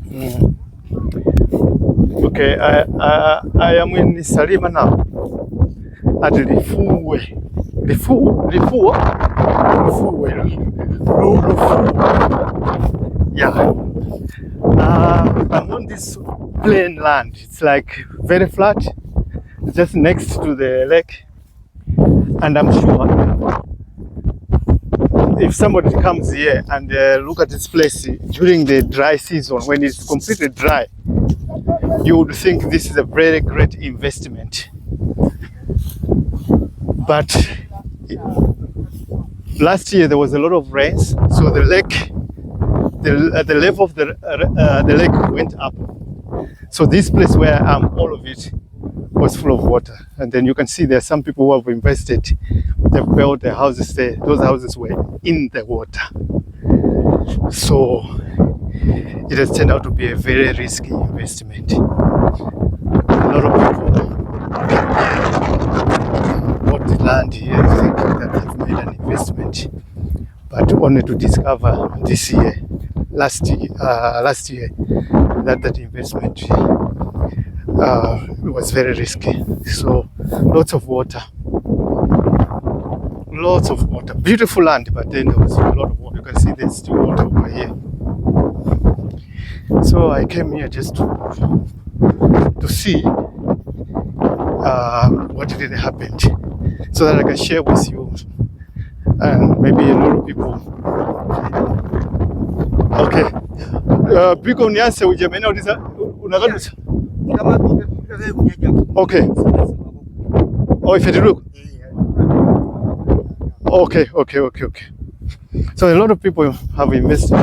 Mm. Okay, I am in Salima now at Rifue. Yeah. I'm on this plain land. It's like very flat, just next to the lake. And I'm sure if somebody comes here and look at this place during the dry season, when it's completely dry, you would think this is a very great investment. But last year there was a lot of rains, so the lake, the level of the lake went up. So this place where I am, all of it was full of water. And then you can see there are some people who have invested. They've built their houses there. Those houses were in the water. So it has turned out to be a very risky investment. A lot of people bought the land here thinking that they've made an investment, but only to discover this year, last year, that investment was very risky. So lots of water, beautiful land, but then there was a lot of water. You can see there's still water over here. So I came here just to see what really happened, so that I can share with you, and maybe a lot of people. Okay. Biko unianse ujamena unagadusa. Okay. Oh, if you look. Okay. So a lot of people have invested. A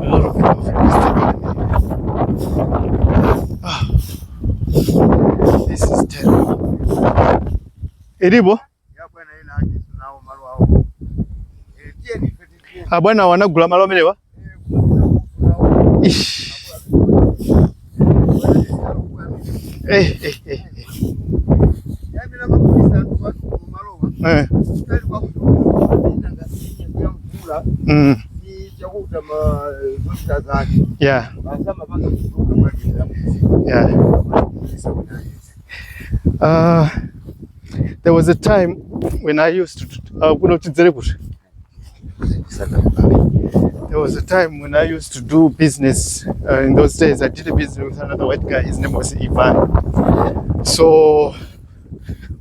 lot of people have invested. This is terrible. Edibo? Bwana wanagula malomelewa? Ish. Yeah. There was a time when I used to do business. In those days, I did a business with another white guy. His name was Ivan. So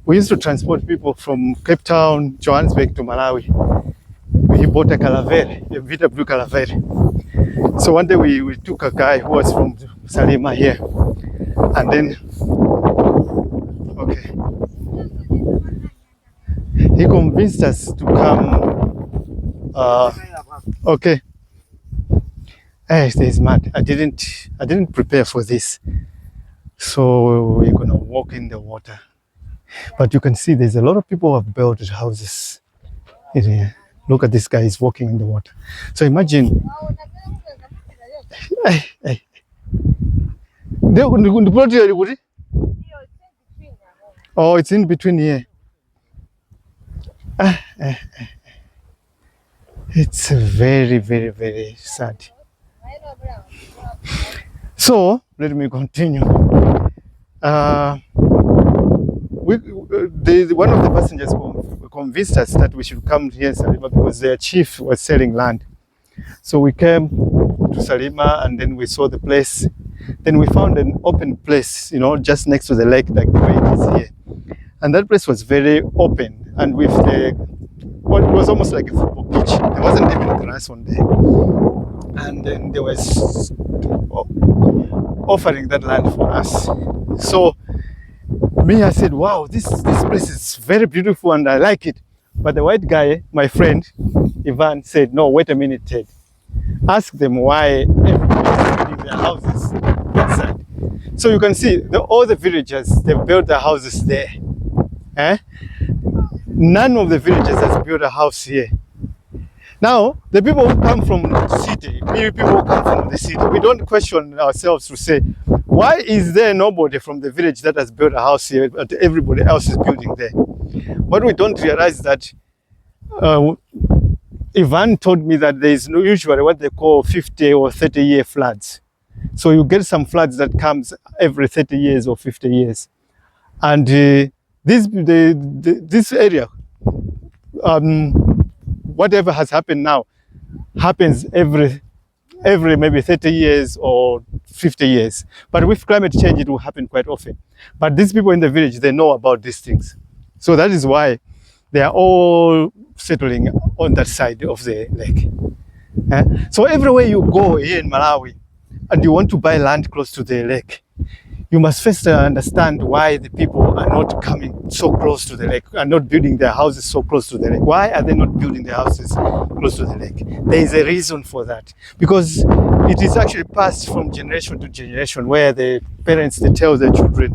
we used to transport people from Cape Town, Johannesburg to Malawi. He bought a Calavera, a VW Calavera. So one day we took a guy who was from Salima here, and then he convinced us to come. This is mad. I didn't prepare for this. So we're gonna walk in the water. But you can see there's a lot of people who have built houses here. Look at this guy, he's walking in the water. So imagine. Oh, it's in between here. It's very, very, very sad. So let me continue. One of the passengers convinced us that we should come here in Salima because their chief was selling land. So we came to Salima and then we saw the place. Then we found an open place, just next to the lake, like the way it is here. And that place was very open, and with it was almost like a football pitch. There wasn't even grass on there. And then they was offering that land for us. So I said, wow, this place is very beautiful and I like it. But the white guy, my friend, Ivan, said, no, wait a minute, Ted. Ask them why everybody is building their houses inside. So you can see all the villagers, they've built their houses there. None of the villagers has built a house here. Now, the people who come from the city, we don't question ourselves to say, why is there nobody from the village that has built a house here, but everybody else is building there? What we don't realize is that Ivan told me that there is usually what they call 50 or 30-year floods. So you get some floods that comes every 30 years or 50 years. And this area, whatever has happened now, happens every maybe 30 years or 50 years. But with climate change, it will happen quite often. But these people in the village, they know about these things. So that is why they are all settling on that side of the lake. So everywhere you go here in Malawi and you want to buy land close to the lake, you must first understand why the people are not coming so close to the lake, are not building their houses so close to the lake. Why are they not building their houses close to the lake? There is a reason for that. Because it is actually passed from generation to generation, where the parents, they tell their children.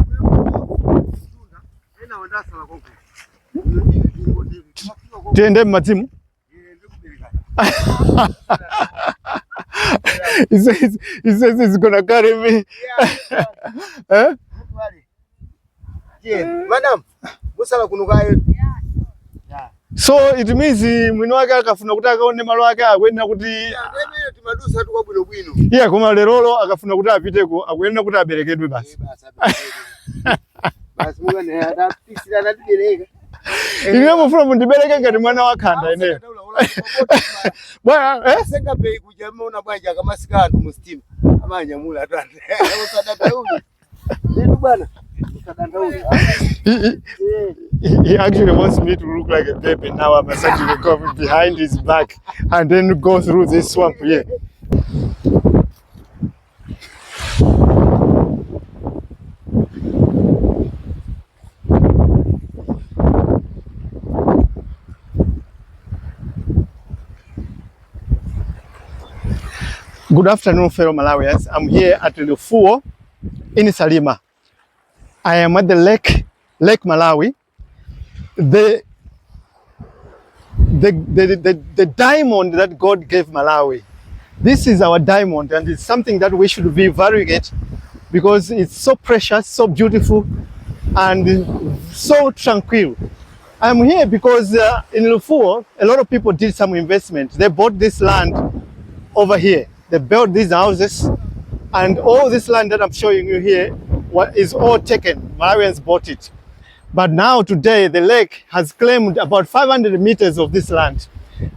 Tiende matimu. He says he's gonna carry me. Eh? Madam, so it means mwino wake akafuna kuti akaone malo ake akwenda kuti yeah, koma lerolo akafuna kuti apiteko akwenda kuti aberekedwe basi. Basi mwana adapisira nadibereka. Ine mufuna mundibereke ngati mwana wa khanda ine. Bwana senga bei kujama una bwanja kama sikando mustima amanyamula atande. Usadata huyu. Ndio bwana. Usadata huyu. He actually wants me to look like a baby. Now I'm essentially coming behind his back and then go through this swamp here. Good afternoon, fellow Malawians. I'm here at Lufuo in Salima. I am at the Lake Malawi. The diamond that God gave Malawi. This is our diamond, and it's something that we should be valuing it because it's so precious, so beautiful, and so tranquil. I'm here because in Lufuo, a lot of people did some investment. They bought this land over here. They built these houses, and all this land that I'm showing you here is all taken. Malawians bought it. But now today, the lake has claimed about 500 meters of this land.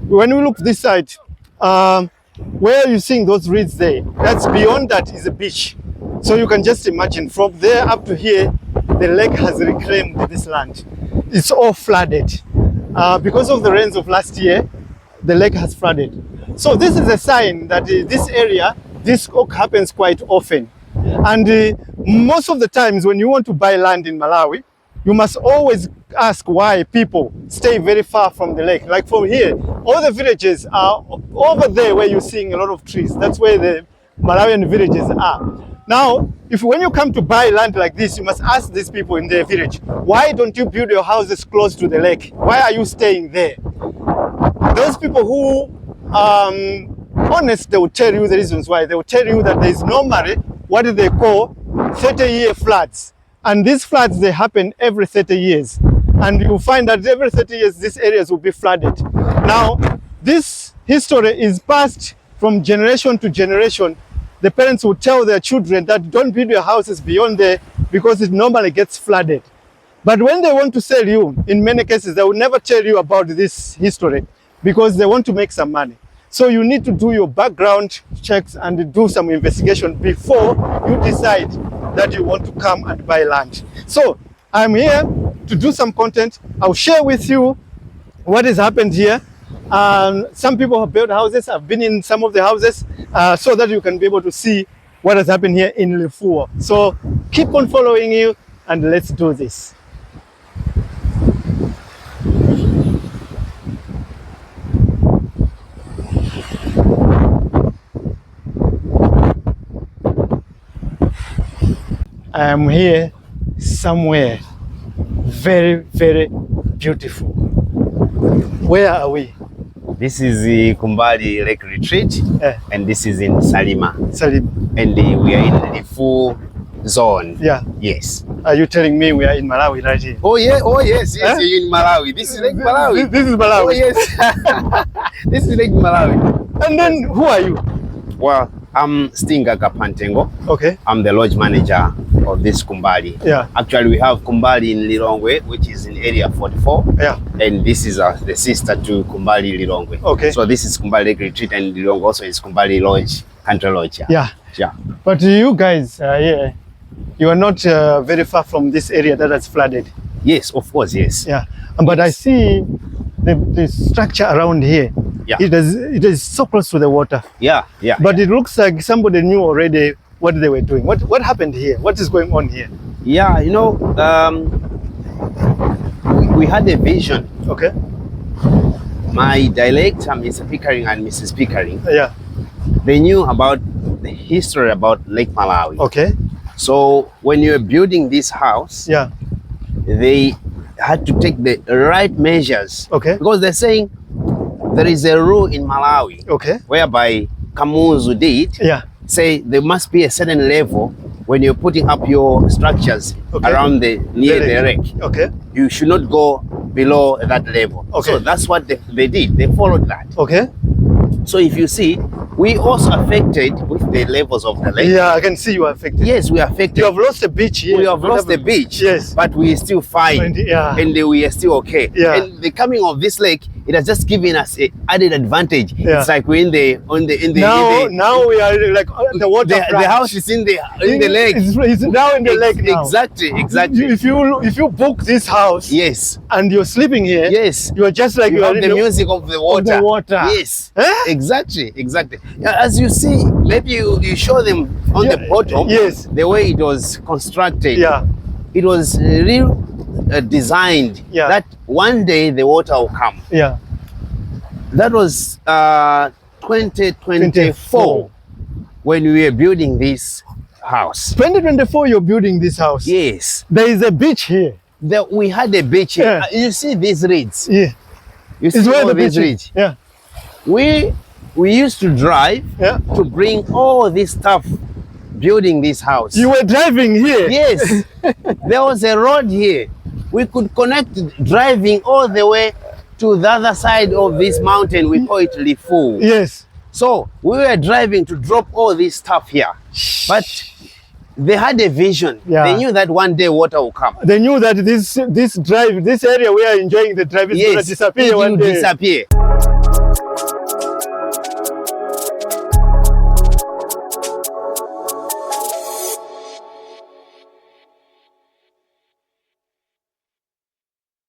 When we look this side, where you're seeing those reeds there, that's beyond that is a beach. So you can just imagine from there up to here, the lake has reclaimed this land. It's all flooded. Because of the rains of last year, the lake has flooded. So this is a sign that this area, this happens quite often. And most of the times when you want to buy land in Malawi, you must always ask why people stay very far from the lake. Like from here, all the villages are over there where you're seeing a lot of trees. That's where the Malawian villages are. Now, when you come to buy land like this, you must ask these people in their village, why don't you build your houses close to the lake? Why are you staying there? Those people who honest, they will tell you the reasons why. They will tell you that there is normally what they call 30-year floods. And these floods, they happen every 30 years. And you find that every 30 years, these areas will be flooded. Now, this history is passed from generation to generation. The parents will tell their children that don't build your houses beyond there because it normally gets flooded. But when they want to sell you, in many cases, they will never tell you about this history because they want to make some money. So you need to do your background checks and do some investigation before you decide that you want to come and buy land. So I'm here to do some content. I'll share with you what has happened here. Some people have built houses. I've been in some of the houses so that you can be able to see what has happened here in Lufuo. So keep on following you and let's do this. I am here somewhere very, very beautiful. Where are we? This is the Kumbali Lake Retreat, and this is in Salima. Salima. And we are in the full zone. Yeah. Yes. are you telling me we are in Malawi right here? Oh yeah, oh yes, yes, you're in Malawi. This is Lake Malawi. This is Malawi. Oh yes. This is Lake Malawi. And then who are you? Well, I'm Stinga Kapantengo. Okay. I'm the lodge manager of this Kumbali. Yeah. Actually, we have Kumbali in Lilongwe, which is in area 44. Yeah. And this is the sister to Kumbali Lilongwe. Okay. So this is Kumbali Lake Retreat, and Lilongwe also is Kumbali Lodge, Country Lodge. Yeah. Yeah. But you guys, yeah, you are not very far from this area that has flooded. Yes, of course, yes. Yeah. But I see the structure around here. Yeah. It is so close to the water. Yeah, yeah. But it looks like somebody knew already what they were doing. What happened here? What is going on here? Yeah, you know, we had a vision. Okay. My director, Mr. Pickering and Mrs. Pickering, Yeah. they knew about the history about Lake Malawi. Okay. So when you're building this house, Yeah. they had to take the right measures. Okay. Because they're saying there is a rule in Malawi Okay. whereby Kamuzu did Yeah. say there must be a certain level when you're putting up your structures Okay. around near the lake. Okay. You should not go below that level. Okay. So that's what they did. They followed that. Okay. So if you see, we also affected with the levels of the lake. Yeah, I can see you are affected. Yes, we are affected. You have lost the beach here. We have lost the beach. Yes. But we are still fine. And, yeah. And we are still okay. Yeah. And the coming of this lake, it has just given us an added advantage. Yeah. It's like we're Now we are like the water. the house is in the lake. It's now in the lake now. Exactly. If you book this house, Yes. and you're sleeping here, Yes. you are just like You are have in the music of the water. the water. Yes. Eh? Exactly. Yeah, as you see, maybe you show them on the bottom. Yes. The way it was constructed. Yeah. It was designed Yeah. that one day the water will come. Yeah. That was 2024 when we were building this house. 2024, you're building this house. Yes. There is a beach here. We had a beach here. Yeah. You see these reeds? Yeah. You see It's where all the these beach reeds? is. Yeah. We used to drive Yeah. to bring all this stuff building this house. You were driving here. Yes. There was a road here. We could connect driving all the way to the other side of this mountain. We call it Lifu. Yes. So we were driving to drop all this stuff here. But they had a vision. Yeah. They knew that one day water will come. They knew that this area we are enjoying the drive is going to disappear it one will day. disappear.